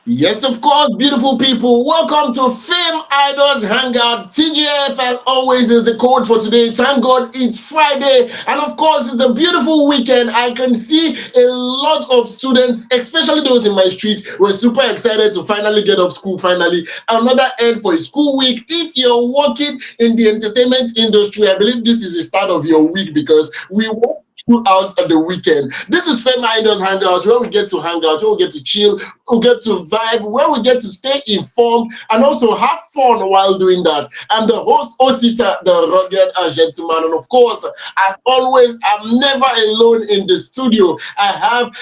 Yes, of course, beautiful people. Welcome to Fame Idols Hangout. TGF, as always, is the code for today. Thank God it's Friday. And of course, it's a beautiful weekend. I can see a lot of students, especially those in my street, were super excited to finally get off school, finally. Another end for a school week. If you're working in the entertainment industry, I believe this is the start of your week because we work throughout the weekend. This is FameIdols Hangout, where we get to hang out, where we get to chill, we get to vibe, where we get to stay informed and also have fun while doing that. I'm the host, Osita, the rugged gentleman. And of course, as always, I'm never alone in the studio. I have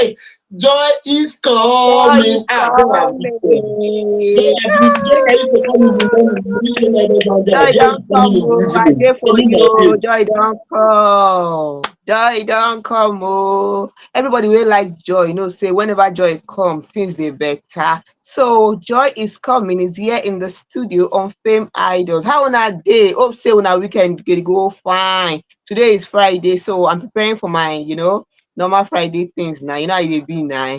Joy! Joy is Joy coming. is Joy has been there. Joy coming. has been Joy that used to come in the morning. Joy Joy is don't coming come, in the oh, I evening. there for Coming by you. you. Joy don't come. Joy don't come, oh. Everybody will like joy, say whenever joy come, things they better. So joy is coming, is here in the studio on Fame Idols. How on a day? Hope say on a weekend get go fine. Today is Friday, so I'm preparing for my, normal Friday things now. You know how you dey be now.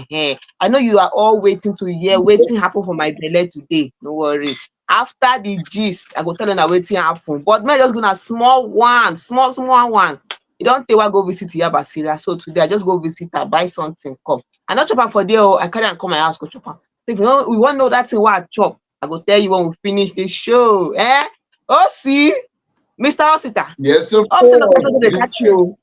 I know you are all waiting to hear waiting happen for my belle today. No worry. After the gist, I go tell una wetin happen. But may I just go na small one, small one. You don't think I go visit Yaba Syria. So today I just go visit her, buy something, come. I not chop am for there. Oh, I carry am come my house, go chop am. So if you know we want to know that thing what I chop, I go tell you when we finish the show. Oh, see, Mr. Osita. Yes, of Hope say no course. person dey catch you.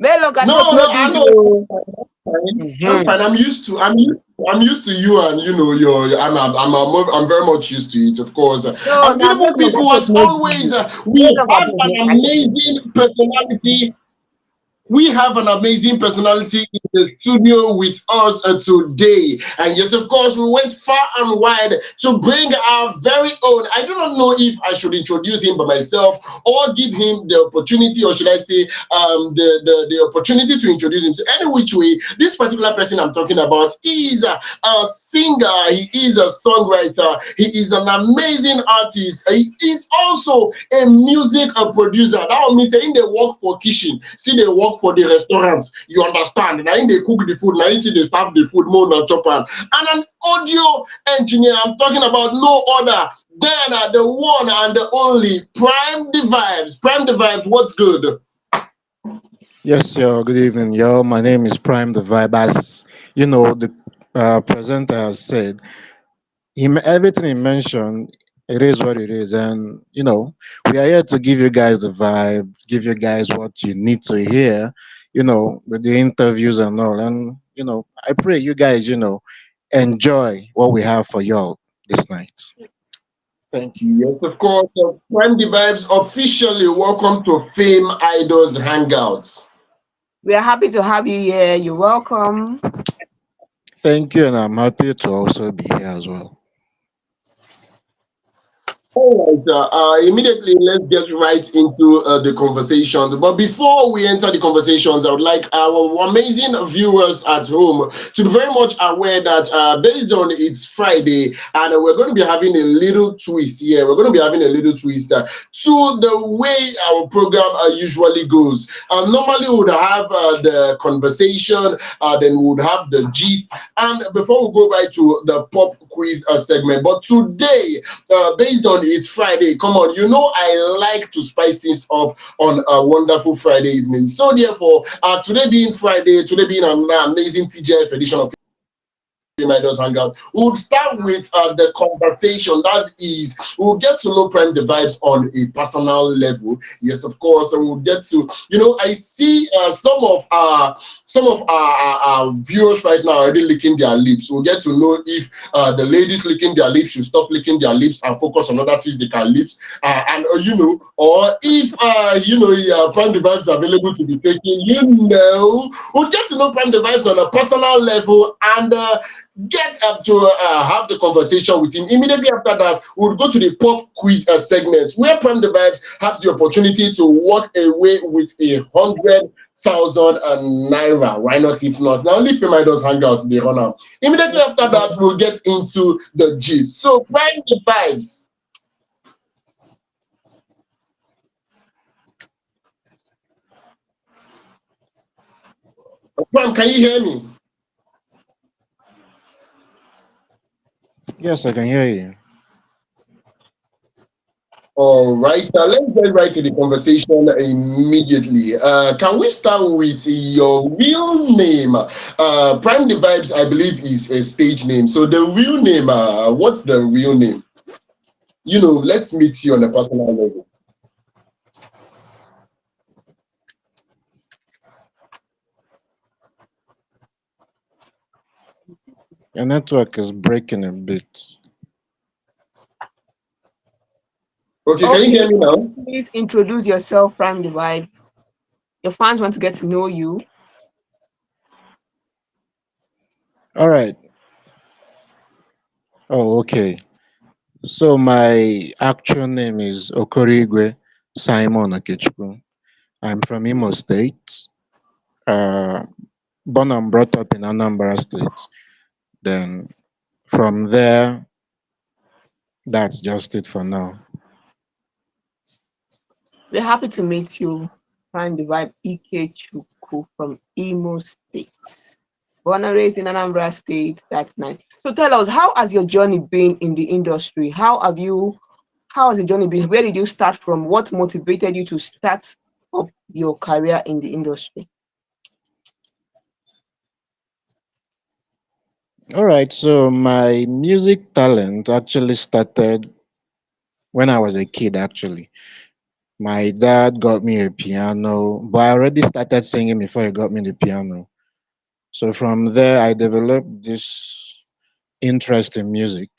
May look at what No, no, no do I know. you. Fine. I'm Mm-hmm. fine. I'm used to you, and you know, I'm very much used to it, of course. No, And now beautiful make look people, at as no do always, you. we Make look have at an no catch you. amazing personality. We have an amazing personality in the studio with us today. And yes, of course, we went far and wide to bring our very own. I do not know if I should introduce him by myself or give him the opportunity, or should I say, the opportunity to introduce him. So, any which way, this particular person I'm talking about is a singer, he is a songwriter, he is an amazing artist, he is also a music producer. That means saying they work for kitchen, see they work for the restaurant. You understand? Now they cook the food, now you see they serve the food more than chop am. And an audio engineer, I'm talking about no other than the one and the only Prime the Vibes. Prime the Vibes, what's good? Yes, yo, good evening, yo. My name is Prime the Vibe. As you know, the presenter has said, everything he mentioned, it is what it is. And, we are here to give you guys the vibe, give you guys what you need to hear, with the interviews and all. And, I pray you guys, enjoy what we have for y'all this night. Thank you. Yes, of course. Prime the Vibes officially welcome to Fame Idols Hangouts. We are happy to have you here. You're welcome. Thank you, and I'm happy to also be here as well. All right, immediately let's get right into the conversations. But before we enter the conversations, I would like our amazing viewers at home to be very much aware that based on it's Friday, and we're going to be having a little twist here. We're going to be having a little twist to the way our program usually goes. Normally, we would have the conversation, then we would have the gist, and before we go right to the pop quiz segment. But today, based on it's Friday, come on, you know I like to spice things up on a wonderful Friday evening. So therefore, today being Friday, today being an amazing TGF edition of Idols Hangout. We'll start with the conversation. That is, we'll get to know Prime the Vibes on a personal level. Yes, of course. So we'll get to, I see some of our viewers right now already licking their lips. We'll get to know if the ladies licking their lips should stop licking their lips and focus on other things they can lips. Or if Prime the Vibes available to be taken. We'll get to know Prime the Vibes on a personal level and get up to have the conversation with him. Immediately after that, we'll go to the pop quiz segment where Prime the Vibes has the opportunity to walk away with 100,000 naira. Why not if not? Now, only FameIdols Hangout, they run out. Immediately after that, we'll get into the gist. So, Prime the Vibes. Prime, can you hear me? Yes, I can hear you. All right, let's get right to the conversation immediately. Can we start with your real name? Prime the Vibes, I believe, is a stage name. So the real name, what's the real name? Let's meet you on a personal level. Your network is breaking a bit. Okay, can you Okay, hear me now? please introduce yourself, Prime Divide. Your fans want to get to know you. All right. Oh, okay. So my actual name is Okorigwe Simon Okechukwu. I'm from Imo State. Uh, Born and brought up in Anambra State. Then from there, that's just it for now. We're happy to meet you, Prime Divide Ike Chuku from Imo State. Born and raised in Anambra State. That's nice. So tell us, how has your journey been in the industry? How has the journey been? Where did you start from? What motivated you to start up your career in the industry? All right. So my music talent actually started when I was a kid, actually. My dad got me a piano, but I already started singing before he got me the piano. So from there, I developed this interest in music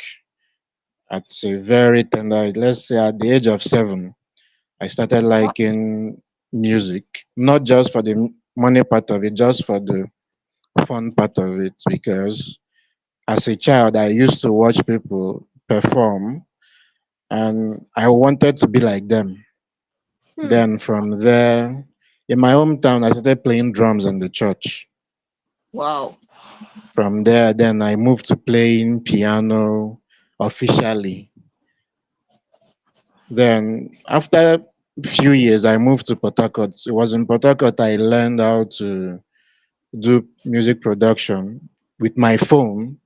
at a very tender, let's say at the age of 7. I started Wow. liking music, not just for the money part of it, just for the fun part of it. Because as a child, I used to watch people perform and I wanted to be like them. Hmm. Then from there, in my hometown, I started playing drums in the church. Wow. From there, then I moved to playing piano officially. Then after a few years, I moved to Port Harcourt. It was in Port Harcourt I learned how to do music production with my phone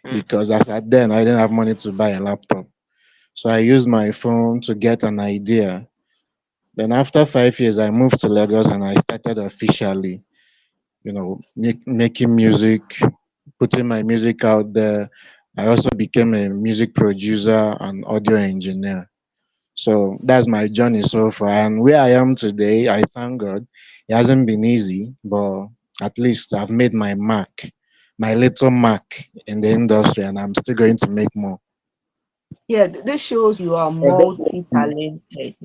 Hmm. because as at then I didn't have money to buy a laptop. So I used my phone to get an idea. Then after 5 years, I moved to Lagos and I started officially, making music, putting my music out there. I also became a music producer and audio engineer. So that's my journey so far. And where I am today, I thank God. It hasn't been easy, but at least I've made my mark, my little mark in the industry, and I'm still going to make more. Yeah, this shows you are multi-talented.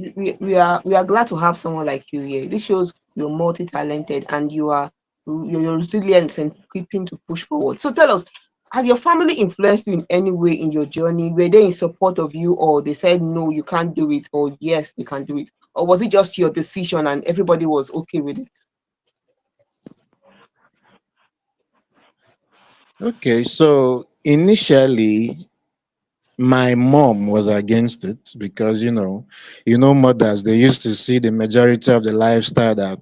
We are glad to have someone like you here. This shows you're multi-talented and you're resilient and keeping to push forward. So tell us, has your family influenced you in any way in your journey? Were they in support of you, or they said no, you can't do it, or yes, they can do it? Or was it just your decision and everybody was okay with it? Okay, so initially, my mom was against it because mothers they used to see the majority of the lifestyle that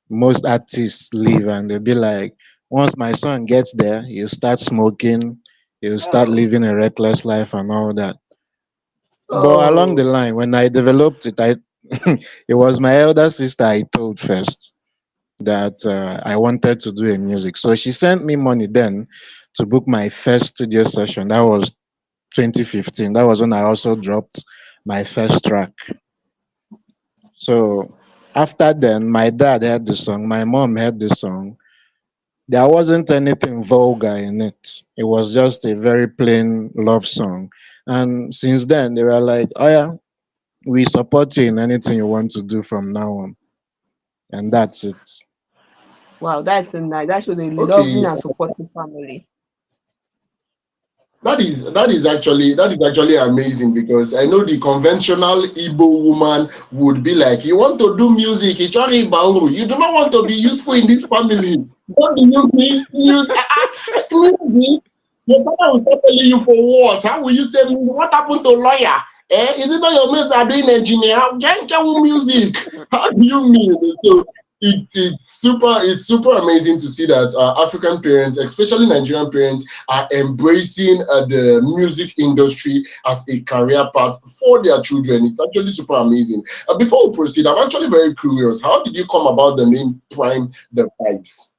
most artists live, and they'll be like, once my son gets there, he'll start smoking, he'll start Oh, living a reckless life and all that. But along the oh, line, when I developed it, I it was my elder sister I told first that I wanted to do a music. So she sent me money then to book my first studio session. That was 2015. That was when I also dropped my first track. So after then, my dad heard the song, my mom heard the song. There wasn't anything vulgar in it. It was just a very plain love song. And since then, they were like, oh yeah, we support you in anything you want to do from now on. And that's it. wow, that's so nice. That shows a loving Okay, and supportive family. that is actually amazing because I know the conventional Igbo woman would be like, you want to do music, Ichori Bauru. You do not want to be useful in this family. What do you mean? Music? Your father will start telling you for what? How will you say music? What happened to lawyer? Is it not your mates that are doing engineer? Can't music? How do you mean? So It's super amazing to see that African parents, especially Nigerian parents, are embracing the music industry as a career path for their children. It's actually super amazing. Before we proceed, I'm actually very curious. How did you come about the name Prime the Vibes?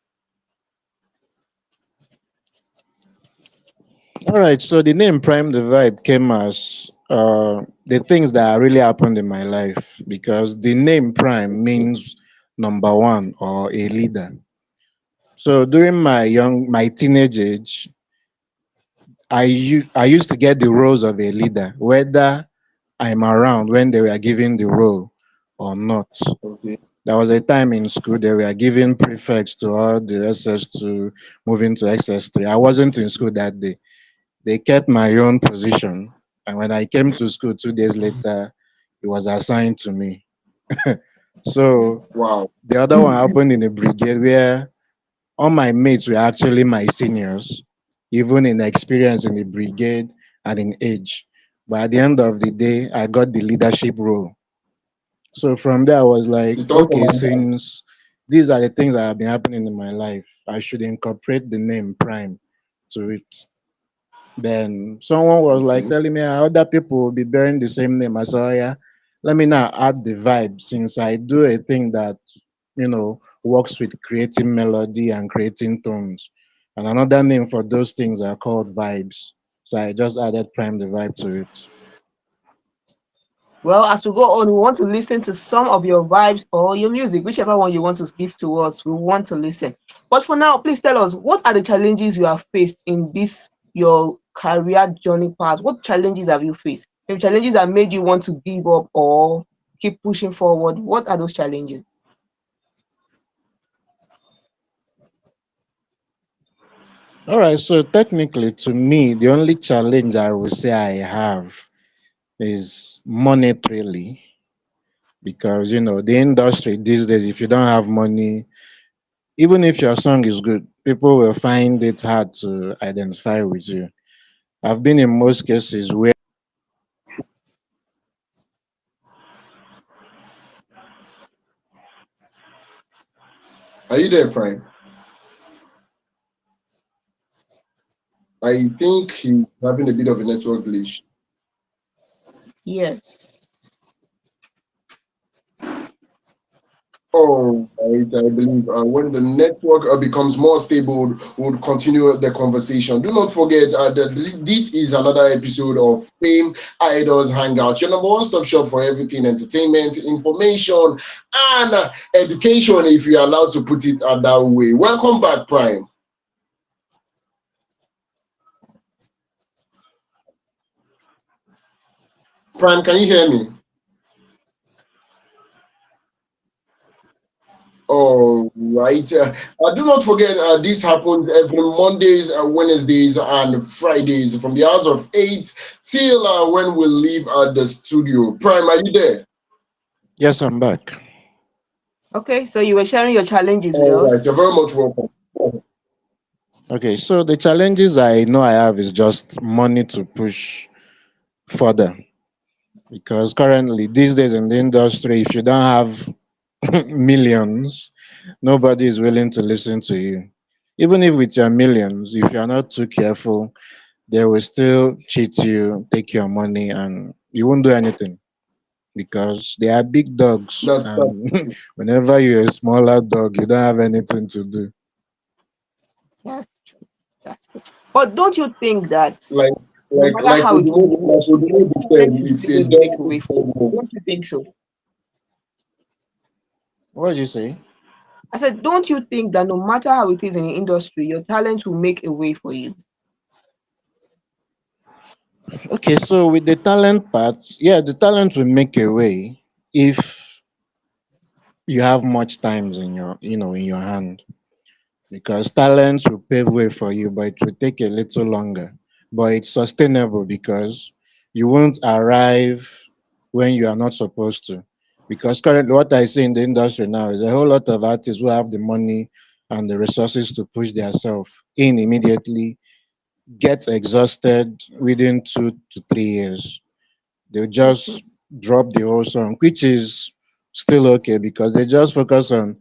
All right, so the name Prime the Vibe came as the things that really happened in my life because the name Prime means number one or a leader. So during my teenage age, I used to get the roles of a leader, whether I'm around when they were giving the role or not. Okay. There was a time in school they were giving prefects to all the SS2 moving to SS3. I wasn't in school that day. They kept my own position, and when I came to school 2 days later, it was assigned to me. So Wow. the other one happened in the brigade where all my mates were actually my seniors, even in experience in the brigade and in age. But at the end of the day, I got the leadership role. So from there, I was like, The third okay, commander. since these are the things that have been happening in my life, I should incorporate the name Prime to it. Then someone was like Okay. telling me how other people will be bearing the same name. I said, oh, yeah, let me now add the vibe since I do a thing that, works with creating melody and creating tones. And another name for those things are called vibes. So I just added Prime the Vibe to it. Well, as we go on, we want to listen to some of your vibes or your music, whichever one you want to give to us. We want to listen. But for now, please tell us what are the challenges you have faced in this your career journey path? What challenges have you faced? The challenges that made you want to give up or keep pushing forward. What are those challenges? All right, so technically, to me, the only challenge I would say I have is monetarily because the industry these days, if you don't have money, even if your song is good, people will find it hard to identify with you. I've been in most cases where Are you there, Prime? I think he's having a bit of a network glitch. Yes. Oh, right. I believe when the network becomes more stable, we'll continue the conversation. Do not forget that this is another episode of Fame Idols Hangout, your number one stop shop for everything entertainment, information, and education, if you're allowed to put it that way. Welcome back, Prime. Prime, can you hear me? All right. Do not forget, this happens every Mondays, Wednesdays, and Fridays from the hours of 8 till when we leave the studio. Prime, are you there? yes, I'm back. Okay, so you were sharing your challenges with All right. You're us. very much welcome. Okay, so the challenges I know I have is just money to push further because currently these days in the industry, if you don't have millions, nobody is willing to listen to you. Even if with your millions, if you're not too careful, they will still cheat you, take your money, and you won't do anything because they are big dogs. That's And whenever you're a smaller dog, you don't have anything to do. That's true. That's true. But don't you think that like no like matter like how it looks, Odumodu said, talent is it's really a going to make dog a way with for you? four. Don't you think so? What do you say? I said, don't you think that no matter how it is in the industry, your talent will make a way for you? Okay, so with the talent part, yeah, the talent will make a way if you have much times in your hand because talent will pave way for you, but it will take a little longer. But it's sustainable because you won't arrive when you are not supposed to. Because currently, what I see in the industry now is a whole lot of artists who have the money and the resources to push themselves in immediately, get exhausted within 2 to 3 years. They'll just drop the whole song, which is still okay because they just focus on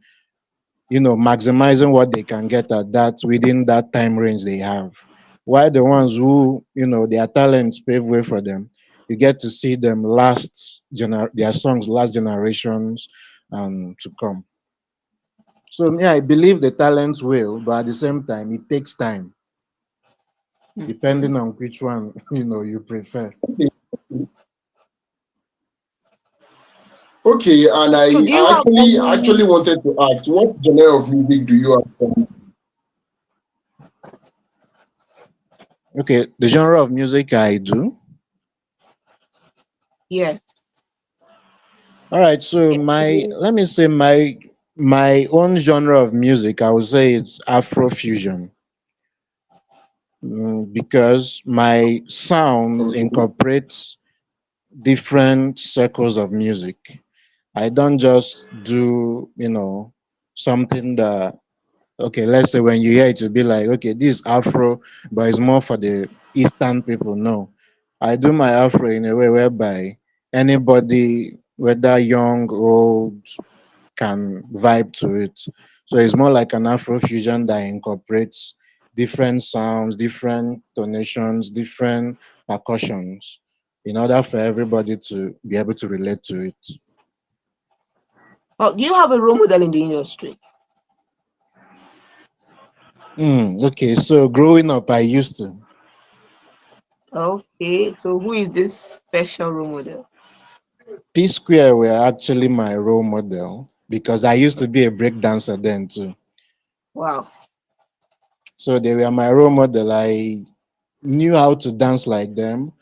maximizing what they can get at that within that time range they have. While the ones who, their talents pave way for them, you get to see them their songs last generations to come. So yeah, I believe the talents will, but at the same time, it takes time, Mhm. depending on which one you prefer. Okay, okay, and So do you I have actually any? wanted to ask, what genre of music do you have? Okay, the genre of music I do. Yes. All right, so Yes. let me say my own genre of music, I would say it's Afrofusion. Because my sound Okay, incorporates different circles of music. I don't just do, something that, okay, let's say when you hear it, you'll be like, okay, this is Afro, but it's more for the Eastern people. No, I do my Afro in a way whereby anybody, whether young, old, can vibe to it. So it's more like an Afro fusion that incorporates different sounds, different tonations, different percussions in order for everybody to be able to relate to it. Oh, do you have a role model in the industry? Okay, so growing up, I used to. Okay. So who is this special role model? P Square were actually my role model because I used to be a break dancer then too. Wow. So they were my role model. I knew how to dance like them.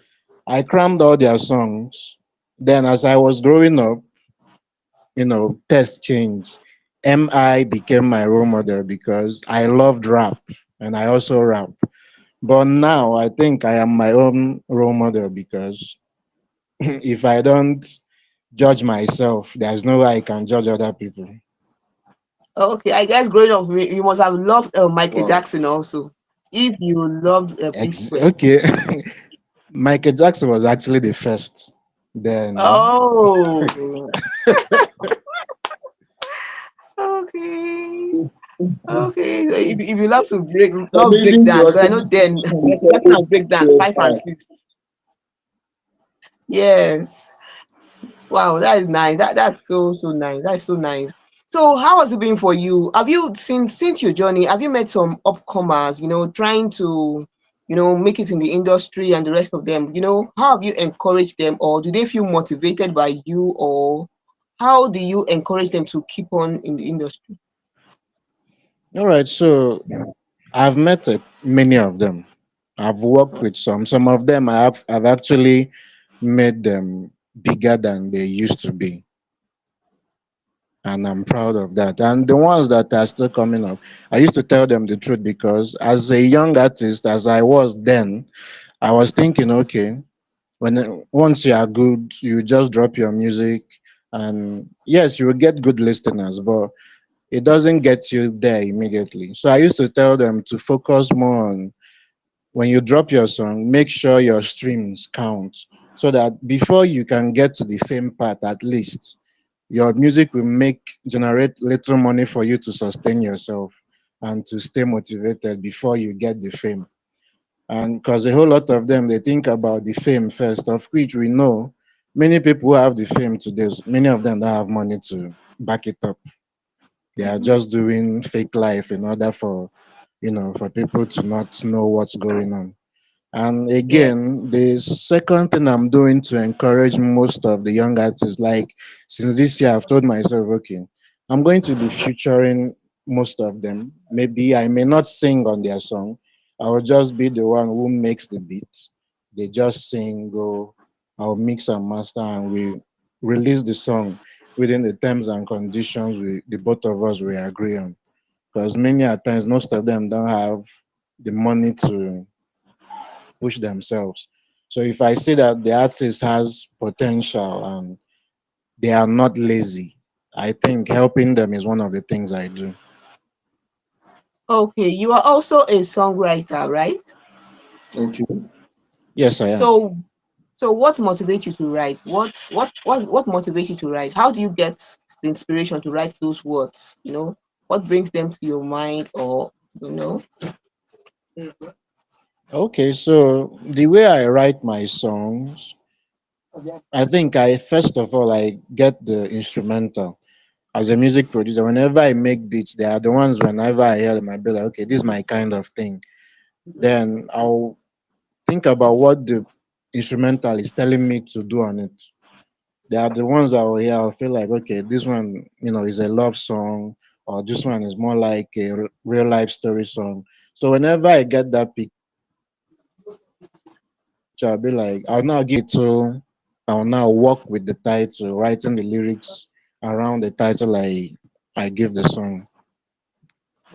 I crammed all their songs. Then, as I was growing up, tests changed. MI became my role model because I loved rap and I also rap. But now I think I am my own role model because if I don't judge myself, there's no way I can judge other people. Okay. I guess growing up, you must have loved Michael wow. Jackson also. If you loved P Square. Okay. Michael Jackson was actually the first. Then, Oh. Okay. Okay. So if you love to love break Amazing dance, to because I know actually then Michael Jackson has break dance five and six. Yes. Wow, that is nice. That's so nice. That's so nice. So how has it been for you? Have you since your journey, have you met some upcomers, trying to, make it in the industry and the rest of them? How have you encouraged them, or do they feel motivated by you, or how do you encourage them to keep on in the industry? all right, so I've met many of them. I've worked with some. Some of them I've actually made them bigger than they used to be. And I'm proud of that. And the ones that are still coming up, I used to tell them the truth because as a young artist, as I was then, I was thinking, okay, once you are good, you just drop your music, and yes, you will get good listeners, but it doesn't get you there immediately. So I used to tell them to focus more on when you drop your song, make sure your streams count so that before you can get to the fame part, at least your music will generate little money for you to sustain yourself and to stay motivated before you get the fame. And because a whole lot of them, they think about the fame first, of which we know many people who have the fame today, many of them don't have money to back it up. They are Mhm. just doing fake life in order for people to not know what's going on. And Yeah. again, the second thing I'm doing to encourage most of the young artists, like since this year, I've told myself, okay, I'm going to be featuring most of them. Maybe I may not sing on their song. I will just be the one who makes the beats. They just sing, go, I'll mix and master, and we release the song within the terms and conditions the both of us we agree on. Because many a times, most of them don't have the money to push themselves. So if I see that the artist has potential and they are not lazy, I think helping them is one of the things I do. Okay. You are also a songwriter, right? Okay. Yes, I am. So what motivates you to write? What motivates you to write? How do you get the inspiration to write those words? What brings them to your mind, or you know? Okay, so the way I write my songs, I think I first of all I get the instrumental. As a music producer, whenever I make beats, they are the ones whenever I hear them, I be like, okay, this is my kind of thing. Then I'll think about what the instrumental is telling me to do on it. They are the ones I will hear. I'll feel like, okay, this one, is a love song, or this one is more like a real life story song. So whenever I get that picture, I'll be like, I'll now give it to, I'll now work with the title, writing the lyrics around the title I give the song.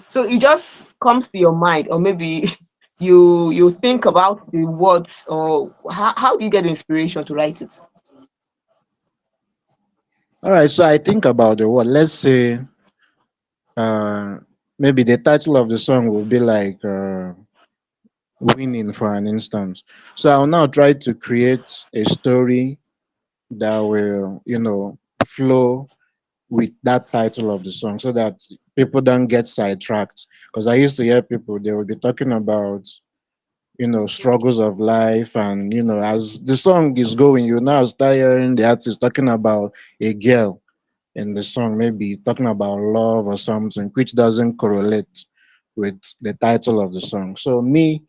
So it just comes to your mind, or maybe you think about the words, or how do you get the inspiration to write it? All right, so I think about the word. Let's say uh, maybe the title of the song will be like winning, for an instance. So I'll now try to create a story that will, flow with that title of the song so that people don't get sidetracked. Because I used to hear people, they will be talking about, struggles of life. And, as the song is going, you now start hearing the artist talking about a girl in the song, maybe talking about love or something, which doesn't correlate with the title of the song. So, me,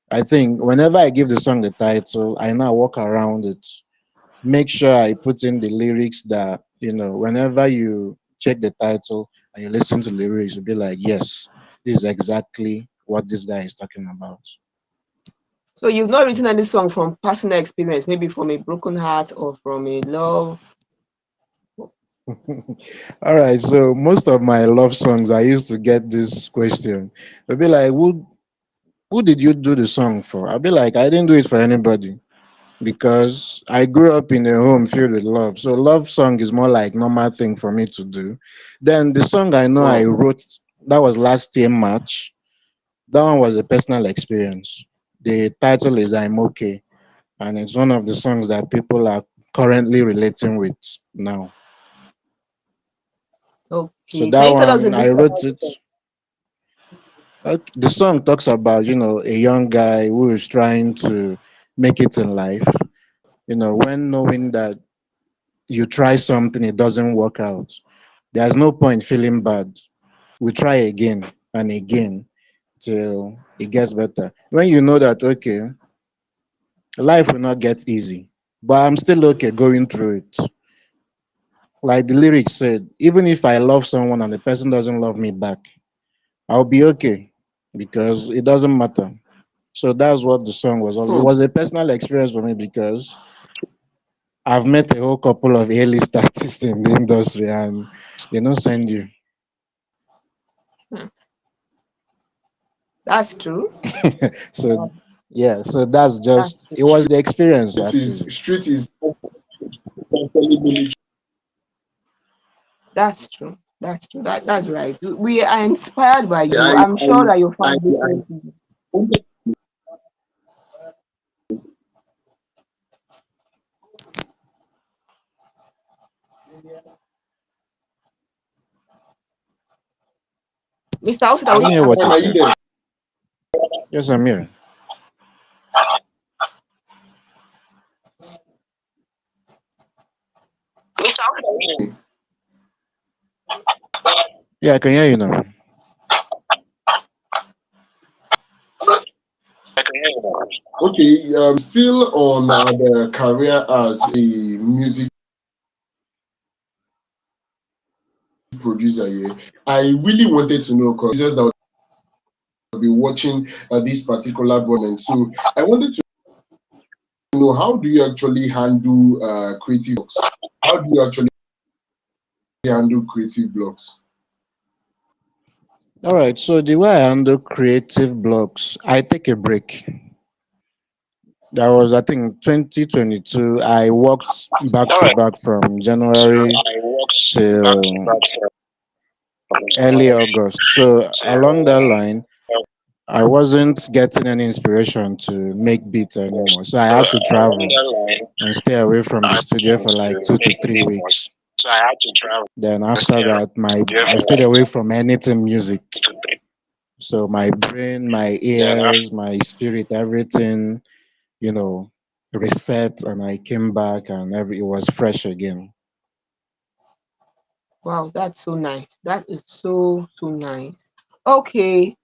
I think whenever I give the song the title, I now walk around it, make sure I put in the lyrics that, whenever you check the title and you listen to the lyrics, you'll be like, yes, this is exactly what this guy is talking about. So you've not written any song from personal experience, maybe from a broken heart or from a love. All right, so most of my love songs, I used to get this question. They'll be like, who did you do the song for? I'll be like, I didn't do it for anybody because I grew up in a home filled with love. So love song is more like normal thing for me to do. Then the song I know I Wow. wrote, that was last year March. That one was a personal experience. The title is I'm Okay, and it's one of the songs that people are currently relating with now. So Okay, that can you tell us a one bit I wrote about the it. song? The song talks about, a young guy who is trying to make it in life. When knowing that you try something, it doesn't work out. There's no point feeling bad. We try again and again till it gets better. When you know that, okay, life will not get easy, but I'm still okay going through it. Like the lyrics said, even if I love someone and the person doesn't love me back, I'll be okay because it doesn't matter. So that's what the song was. It Hmm. was a personal experience for me because I've met a whole couple of A-list artists in the industry and they don't send you. Hmm, that's true. So yeah, so that's That's just true. it was the experience It is actually. street is totally military. That's true. That's true. That's right. We are inspired by you. I I'm sure that you'll I find different people. Mr. Austin, I will didn't you hear what you Are you said. there? Yes, I'm here. Yeah, I can hear you now. Okay, still on the career as a music producer here. I really wanted to know because users that will be watching this particular broadcast. So I wanted to know, how do you actually handle creative blocks? How do you actually handle creative blocks? All right. So the way I handle creative blocks, I take a break. That was, I think, 2022. I worked back to back from January till early August. So along that line, I wasn't getting any inspiration to make beats anymore. So I had to travel and stay away from the studio for like 2 to 3 weeks. So I had to travel Then this after year. that, my I Therefore, stayed like away from anything music. 2 3. So my brain, my Then after. ears, my spirit, everything, you know, reset, and I came back, and it was fresh again. Wow, that's so nice. That is so nice. Okay,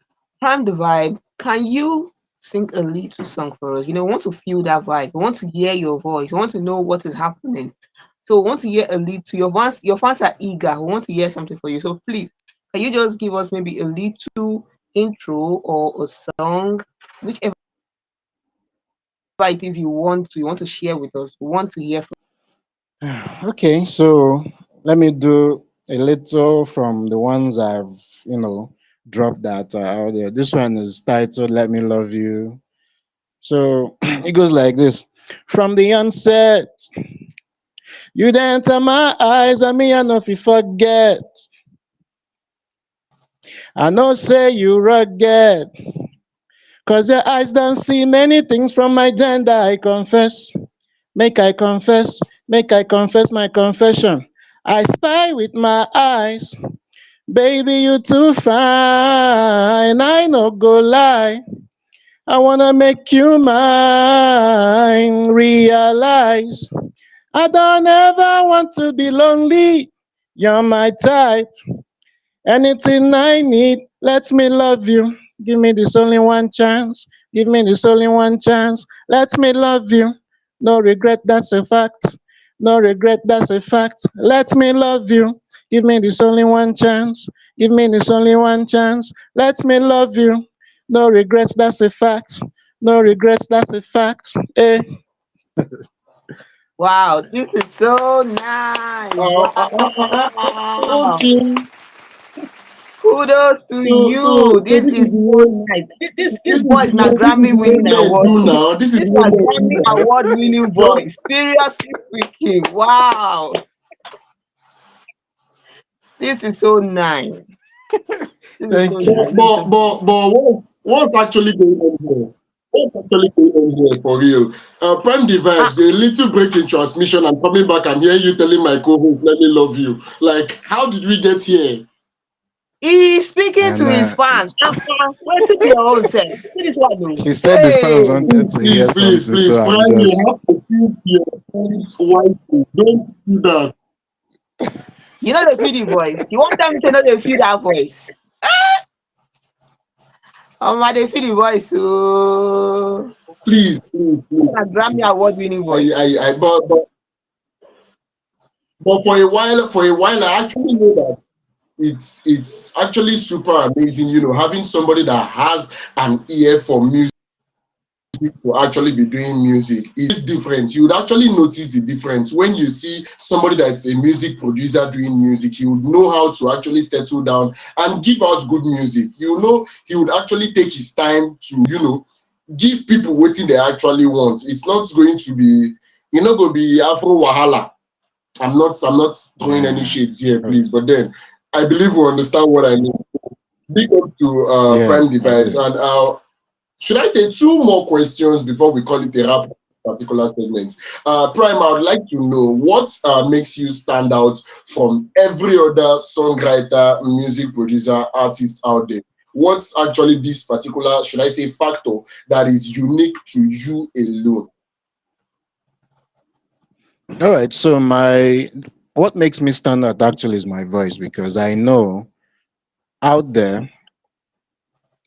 Prime the Vibe. Can you sing a little song for us? We want to feel that vibe. We want to hear your voice. We want to know what is happening. So we want to hear a little. Your fans are eager. We want to hear something for you. So please, can you just give us maybe a little intro or a song, whichever it is you want to share with us. We want to hear from. Okay, so let me do a little from the ones I've, dropped that out there. This one is titled "Let Me Love You." So it goes like this: From the onset, you did enter my eyes, and me I know if you forget. I know say you rugged, cause your eyes don't see many things from my gender. I confess, make I confess my confession. I spy with my eyes. Baby, you too fine. I no go lie. I wanna make you mine. Realize I don't ever want to be lonely. You're my type. Anything I need, let me love you. Give me this only one chance. Give me this only one chance. Let me love you. No regret, that's a fact. No regret, that's a fact. Let me love you. Give me this only one chance. Give me this only one chance. Let me love you. No regrets, that's a fact. No regrets, that's a fact. Eh. Wow, this is so nice. Wow. Okay. Kudos to So you. this This is is the so way. nice. This This is voice the now way. This is Grammy the way winning men award. do now. This is This the way is men do Grammy now. award winning Just voice. Seriously speaking. Wow. This is so nice. This is so Thank you. nice. This is so nice. what's actually going on here? What's actually going on here for real? Prime the Ah, vibes, a little break in transmission. I'm coming back and hear you telling my co-host, "Let me love you." Like, how did we get here? he's speaking to And his fans. Wait to be your own self. See this one, no. she said the Hey. fans wanted Please, to hear please, please, something, please, so I'm Prime, you just. have to choose your friends wisely. Don't do that. You know the feel the voice. You want them to know they feel that voice. They feel the voice. So Please, please, this please. is a Grammy award winning voice. But for a while, I actually know that it's actually super amazing, having somebody that has an ear for music to actually be doing music. It's different. You would actually notice the difference when you see somebody that's a music producer doing music. He would know how to actually settle down and give out good music. He would actually take his time to, give people what they actually want. It's not going to be, going to be Afro Wahala. I'm not throwing any Yeah. shades here, please. But then I believe we understand what I mean. Big up to Yeah, Prime I Vibes. do. And should I say two more questions before we call it a wrap particular segment? Prime, I would like to know what makes you stand out from every other songwriter, music producer, artist out there. What's actually this particular, should I say, factor that is unique to you alone? All right. So my what makes me stand out actually is my voice, because I know out there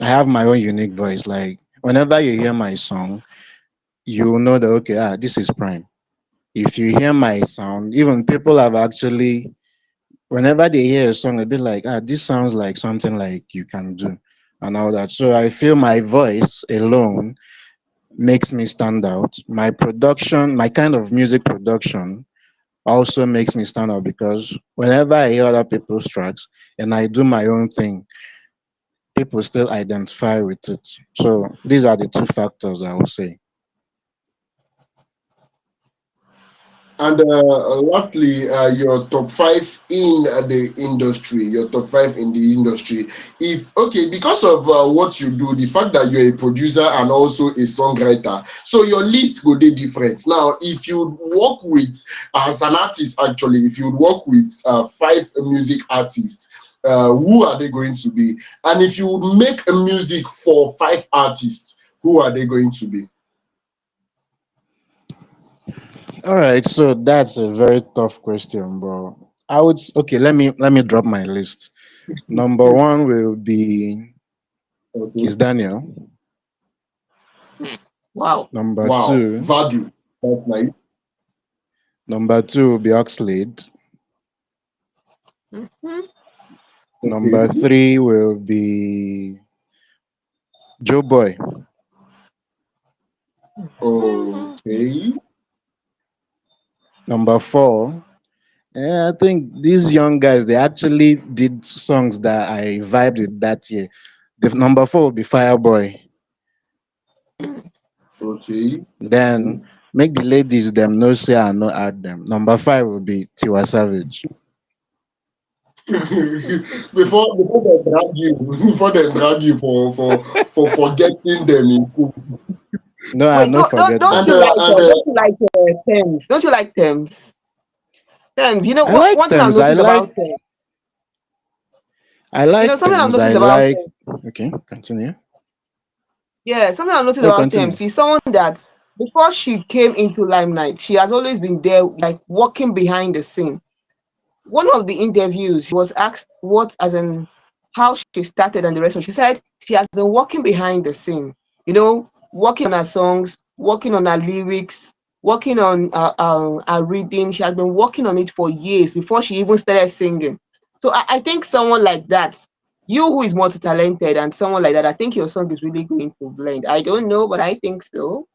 I have my own unique voice. Like whenever you hear my song, you know that okay, this is Prime. If you hear my sound, even people have actually, whenever they hear a song, they'll be like, this sounds like something like you can do and all that. So I feel my voice alone makes me stand out. My production, my kind of music production also makes me stand out, because whenever I hear other people's tracks and I do my own thing, people still identify with it. So these are the two factors I would say. And lastly, your top five in the industry, your top five in the industry. If okay, because of what you do, the fact that you're a producer and also a songwriter, so your list will be different. Now, if you work with as an artist, actually, if you work with five music artists, who are they going to be? And if you would make a music for five artists, who are they going to be? All right, so that's a very tough question, bro. Okay. Let me drop my list. Number one will be Okay. Kiss Daniel. Wow. Number Wow, two, Vadu. That's nice. number two will be Oxlade. Mhm. Number Okay. three will be Joe Boy. Okay. Number four, I think these young guys they actually did songs that I vibed with that year. The number four will be Fireboy. Okay. Then make the ladies them no say I no add them. Number five will be Tiwa Savage. Before they drag you, before they drag you for forgetting them in quotes. No, I Wait, no forget And them. don't you like Tems? Don't you like Tems? Tems, you know I what? like One thing I've Tems. noticed about Tems, I something like I've Tems. noticed I about like. Tems. Okay, continue. Yeah, something I've noticed Oh, about continue. Tems. She's someone that before she came into limelight, she has always been there, like walking behind the scene. One of the interviews, she was asked what, as in, how she started and the rest of it. She said she has been working behind the scene, working on her songs, working on her lyrics, working on her reading. She has been working on it for years before she even started singing. So I think someone like that, you who is multi-talented and someone like that, I think your song is really going to blend. I don't know, but I think so.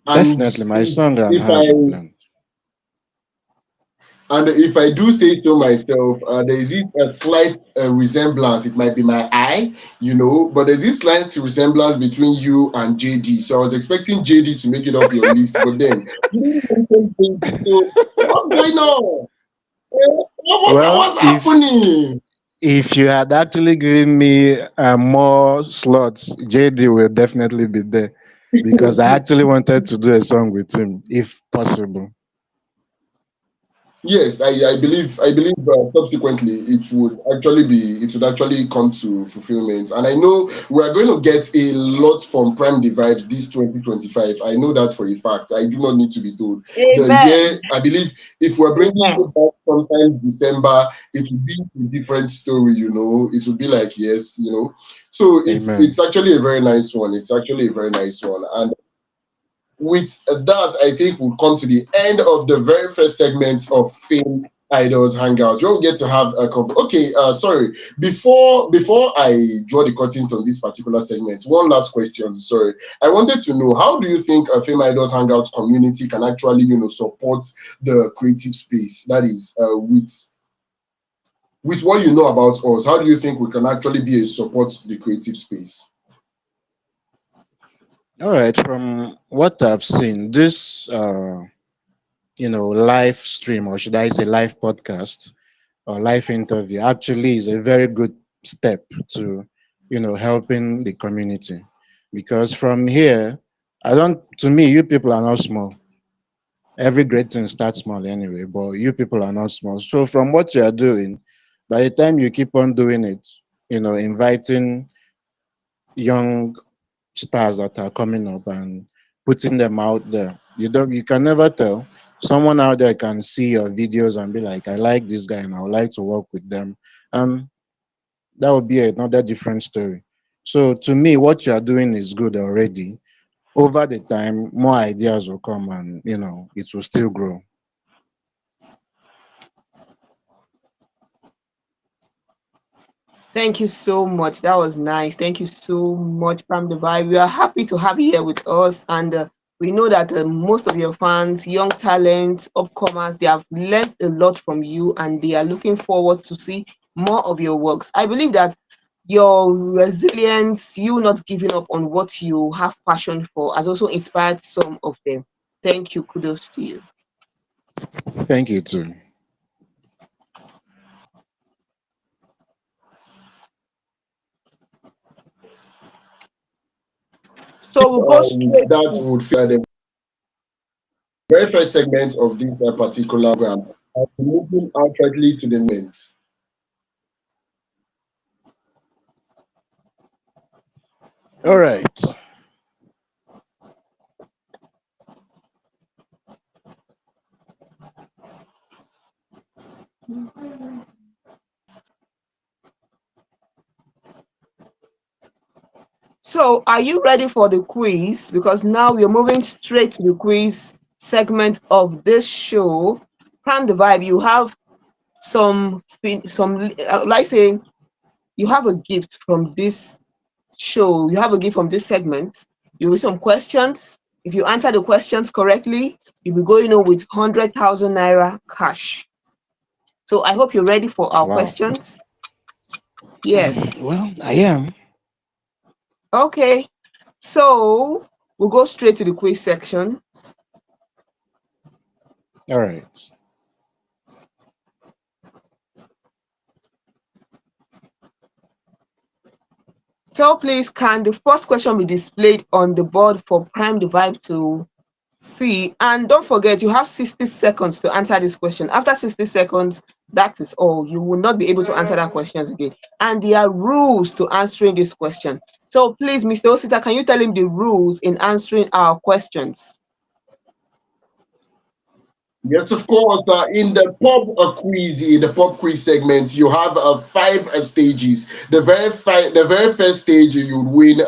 and Definitely, my if song and if hers will I blend. and if I do say so myself, there is a slight resemblance. It might be my eye, but there's this slight resemblance between you and JD. So I was expecting JD to make it up your list, but then you didn't mention JD. So what's going on? Well, What's happening? if you had actually given me more slots, JD will definitely be there because I actually wanted to do a song with him, if possible. Yes, I believe subsequently it would actually come to fulfillment, and I know we are going to get a lot from Prime Divides this 2025. I know that for a fact. I do not need to be told. The year, Amen. I believe, if we're bringing Amen. you back sometime December, it will be a different story. It will be like yes. So it's Amen. actually a very nice one. It's actually a very nice one, and with that, I think we'll come to the end of the very first segment of Fame Idols Hangout. You'll get to have a okay. Sorry. Before I draw the curtains on this particular segment, one last question. Sorry, I wanted to know how do you think a Fame Idols Hangout community can actually support the creative space? That is, with what you know about us, how do you think we can actually be a support to the creative space? All right. From what I've seen, this live stream, or should I say live podcast or live interview, actually is a very good step to helping the community, because from here, I don't to me, you people are not small. Every great thing starts small anyway, but you people are not small. So from what you are doing, by the time you keep on doing it, inviting young stars that are coming up and putting them out there, you can never tell. Someone out there can see your videos and be like, I like this guy and I would like to work with them. And that would be another different story. So to me, what you are doing is good already. Over the time, more ideas will come and it will still grow. Thank you so much. That was nice. Thank you so much, Pam the Vibe. We are happy to have you here with us. And we know that most of your fans, young talents, upcomers, they have learned a lot from you and they are looking forward to see more of your works. I believe that your resilience, you not giving up on what you have passion for, has also inspired some of them. Thank you. Kudos to you. Thank you too. So we'll go straight That to. would fear the very first segment of this particular program. I'll be moving outrightly to the next. All right. So are you ready for the quiz? Because now we're moving straight to the quiz segment of this show. Prime the vibe. You have like saying you have a gift from this show. You have a gift from this segment. You read some questions. If you answer the questions correctly, you'll be going on with 100,000 naira cash. So I hope you're ready for our Wow. questions. Yes. Well, I am. Okay. So we'll go straight to the quiz section. All right. So please, can the first question be displayed on the board for Prime the Vibe to see? And don't forget, you have 60 seconds to answer this question. After 60 seconds, that is all. You will not be able to answer that questions again. And there are rules to answering this question. So please, Mr. Osita, can you tell him the rules in answering our questions? Yes, of course. In the pop quiz segment, you have five stages. The very first stage, you would win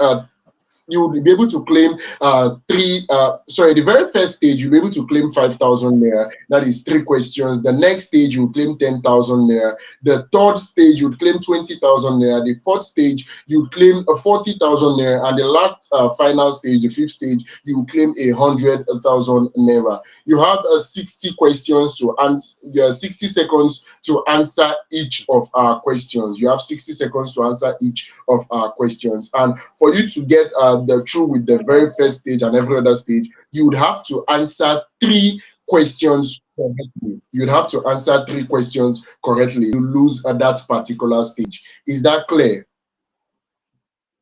you will be able to claim the very first stage you'll be able to claim 5,000 naira. That is three questions. The next stage you will claim 10,000 naira. The third stage you would claim 20,000 naira. The fourth stage you would claim 40,000 naira, and the last final stage, the fifth stage, you will claim 100,000 naira. You have 60 questions to answer. There are 60 seconds to answer each of our questions. You have 60 seconds to answer each of our questions, and for you to get the through with the very first stage and every other stage, you would have to answer three questions correctly. You'd have to answer three questions correctly. You lose at that particular stage. Is that clear?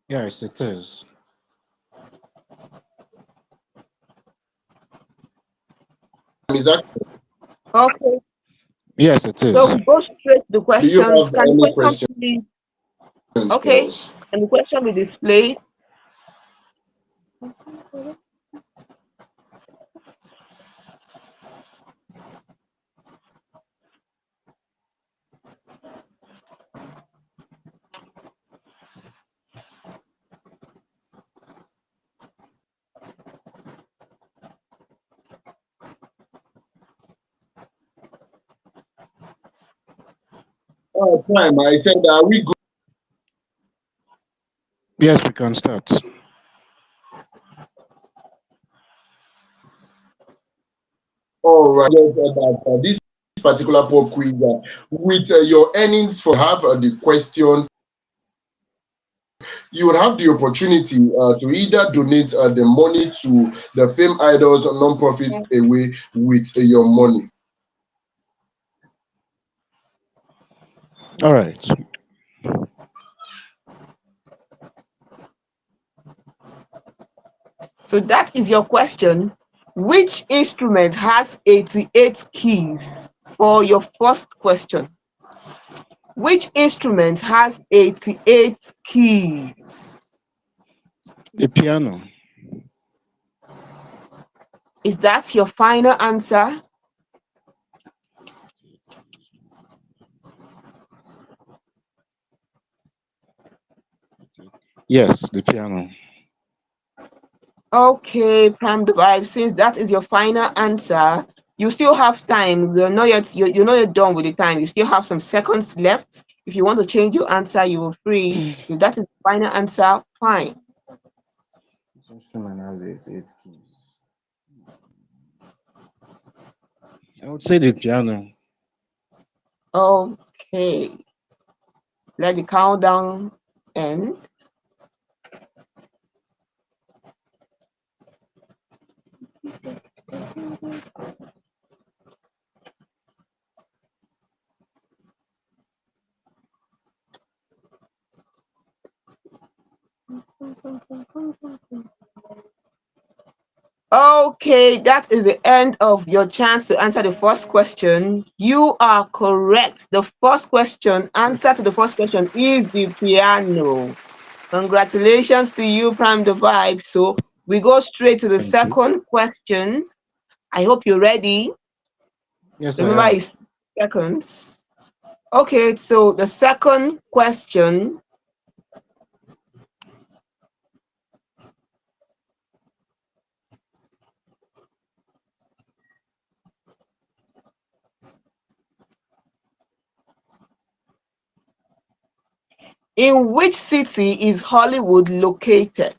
Yes, it is. Is that Okay. Yes, it So is. we go straight to the Do you questions. have Can the any question questions be for okay? us? Can the question be displayed? Oh, time. I said, are we good? Yes, we can start. All right. Yes, this particular pop quiz, with your earnings for have the question, you would have the opportunity to either donate the money to the Fame Idols non-profit away with your money. All right. So that is your question. Which instrument has 88 keys? For your first question, which instrument has 88 keys? The piano. Is that your final answer? Yes, the piano. Okay, Prime the Vibe, since that is your final answer, you still have time. You're not yet done with the time. You still have some seconds left. If you want to change your answer, you are free. If that is the final answer, fine. Which instrument has eight keys? I would say the piano. Okay. Let the countdown end. Okay, that is the end of your chance to answer the first question. You are correct. The first question, answer to the first question is the piano. Congratulations to you, Prime the Vibe. So we go straight to the Thank you. second question. I hope you're ready. Yes, I Remember, am. it's seconds. Okay, so the second question, in which city is Hollywood located?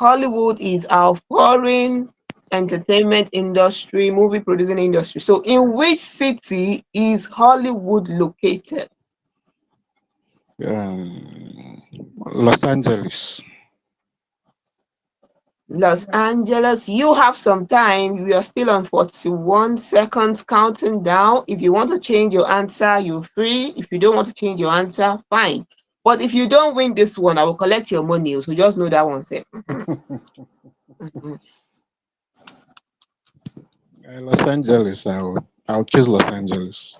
Hollywood is our foreign entertainment industry, movie producing industry. So, in which city is Hollywood located? Um, Los Angeles. Los Angeles. You have some time. We are still on 41 seconds counting down. If you want to change your answer, you're free. If you don't want to change your answer, fine. But if you don't win this one, I will collect your money. So just know that one, safe. Los Angeles. I'll choose Los Angeles.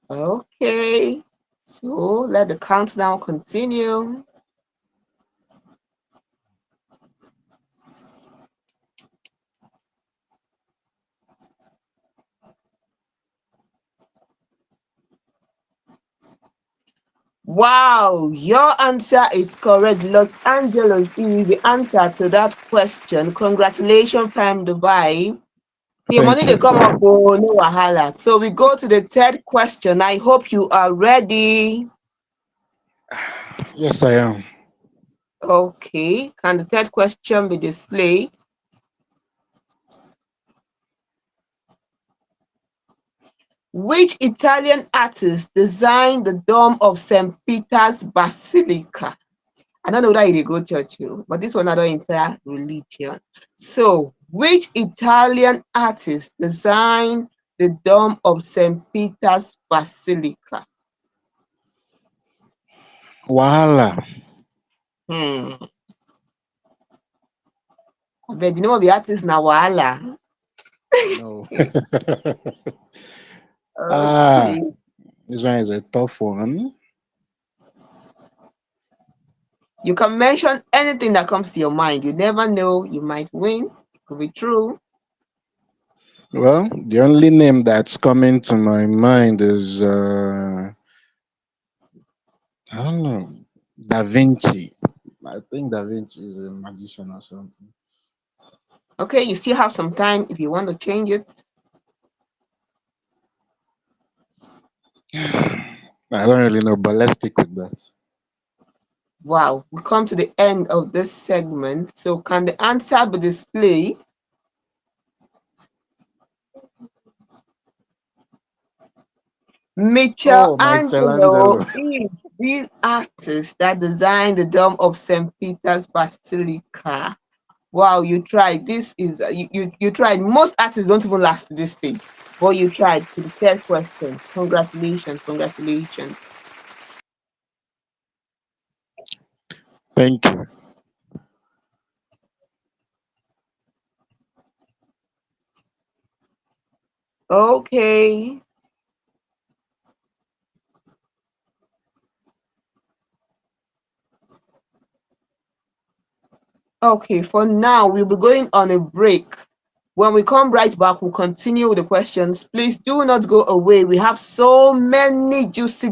Okay. So let the countdown continue. Wow, your answer is correct. Los Angeles is the answer to that question. Congratulations, Prime Dubai. The money Thank they you. come up, oh, no wahala. So we go to the third question. I hope you are ready. Yes, I am. Okay, can the third question be displayed? Which Italian artist designed the dome of St. Peter's Basilica? I don't know whether you go church, but this one I don't enter religion. So, which Italian artist designed the dome of St. Peter's Basilica? Wahala. Hmm. But the name of the artist na wahala. No. Okay. This one is a tough one. You can mention anything that comes to your mind. You never know. You might win. It could be true. Well, the only name that's coming to my mind is I don't know, Da Vinci. I think Da Vinci is a magician or something. Okay, you still have some time if you want to change it. I don't really know, but let's stick with that. Wow, we come to the end of this segment. So, can the answer be displayed? Oh, Michelangelo. Michelangelo is the artist that designed the dome of St. Peter's Basilica. Wow, you tried. This is you tried. Most artists don't even last to this stage, but you tried to the third question. Congratulations, congratulations. Thank you. Okay, okay. For now, we'll be going on a break. When we come right back, we'll continue with the questions. Please do not go away. We have so many juicy